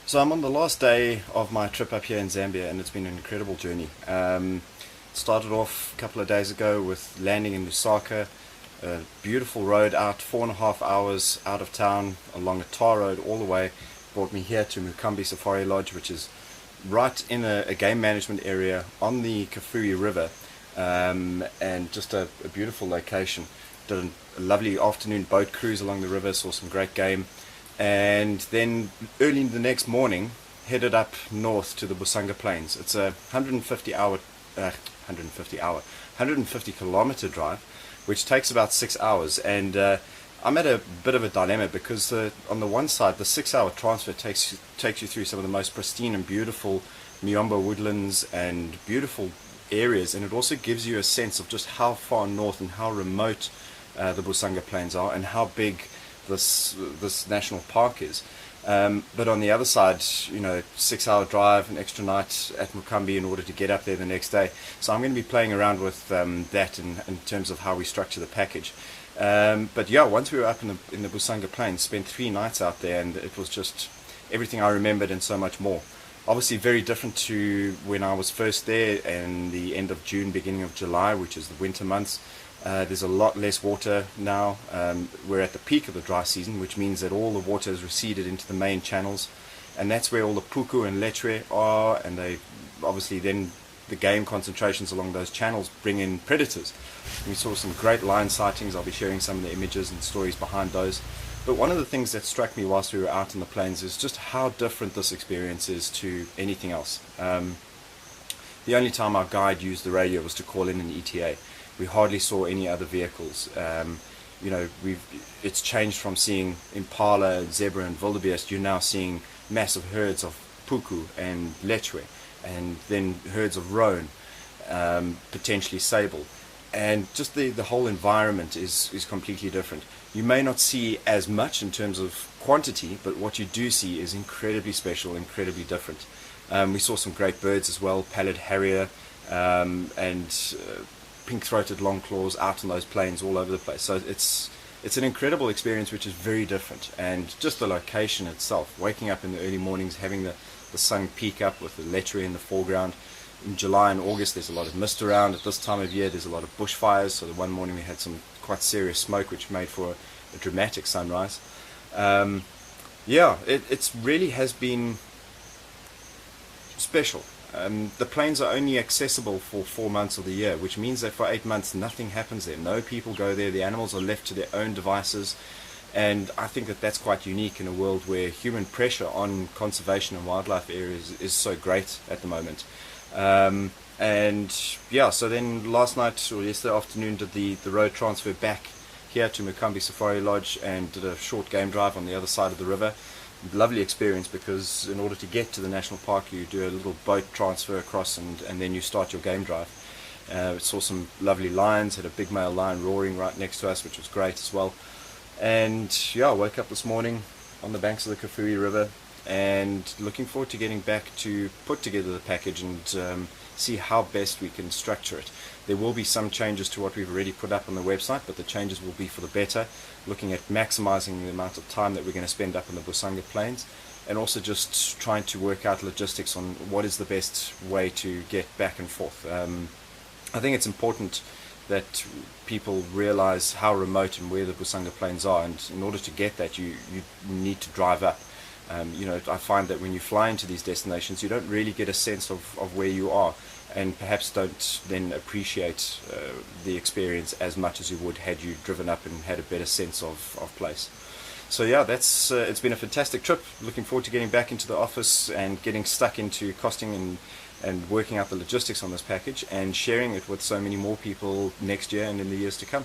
So I'm on the last day of my trip up here in Zambia, and it's been an incredible journey. Started off a couple of days ago with landing in Lusaka, a beautiful road out 4.5 hours out of town along a tar road all the way. Brought me here to Mukambi Safari Lodge, which is right in a game management area on the Kafue River, and just a beautiful location. Did a lovely afternoon boat cruise along the river, saw some great game, and then early the next morning headed up north to the Busanga Plains. It's a 150 kilometer drive, which takes about 6 hours, and I'm at a bit of a dilemma because on the one side the 6 hour transfer takes you through some of the most pristine and beautiful Miombo woodlands and beautiful areas, and it also gives you a sense of just how far north and how remote the Busanga Plains are and how big this national park is. But on the other side, 6 hour drive, an extra night at Mukambi in order to get up there the next day. So I'm going to be playing around with that in terms of how we structure the package. But yeah, once we were up in the Busanga Plains, spent 3 nights out there, and it was just everything I remembered and so much more. Obviously very different to when I was first there in the end of June, beginning of July, which is the winter months. There's a lot less water now. We're at the peak of the dry season, which means that all the water has receded into the main channels, and that's where all the puku and reccie are, and they obviously then the game concentrations along those channels bring in predators. We saw some great lion sightings. I'll be sharing some of the images and stories behind those. But one of the things that struck me whilst we were out in the plains is just how different this experience is to anything else. The only time our guide used the radio was to call in an ETA. We hardly saw any other vehicles. It's changed from seeing impala, zebra and wildebeest. You're now seeing massive herds of puku and reccie, and then herds of roan, potentially sable. And just the whole environment is completely different. You may not see as much in terms of quantity, but what you do see is incredibly special, incredibly different. We saw some great birds as well, pallid harrier, and pink-throated longclaws out on those plains all over the place. So it's an incredible experience, which is very different. And just the location itself, waking up in the early mornings, having the sun peak up with the reccie in the foreground. In July and August there's a lot of mist around. At this time of year there's a lot of bushfires, so the one morning we had some quite serious smoke, which made for a dramatic sunrise. It really has been special. The plains are only accessible for 4 months of the year, which means that for 8 months nothing happens there. No people go there. The animals are left to their own devices, and I think that that's quite unique in a world where human pressure on conservation and wildlife areas is so great at the moment. So then last night or yesterday afternoon did the road transfer back here to Mukambi Safari Lodge and did a short game drive on the other side of the river. Lovely experience, because in order to get to the national park you do a little boat transfer across, and then you start your game drive. Saw some lovely lions, had a big male lion roaring right next to us, which was great as well. And I woke up this morning on the banks of the Kafue River and looking forward to getting back to put together the package and see how best we can structure it. There will be some changes to what we've already put up on the website, but the changes will be for the better, looking at maximizing the amount of time that we're going to spend up in the Busanga Plains, and also just trying to work out logistics on what is the best way to get back and forth. I think it's important that people realize how remote and where the Busanga Plains are, and in order to get that you need to drive up. I find that when you fly into these destinations you don't really get a sense of where you are, and perhaps don't then appreciate the experience as much as you would had you driven up and had a better sense of place. So that's it's been a fantastic trip. Looking forward to getting back into the office and getting stuck into costing and working out the logistics on this package and sharing it with so many more people next year and in the years to come.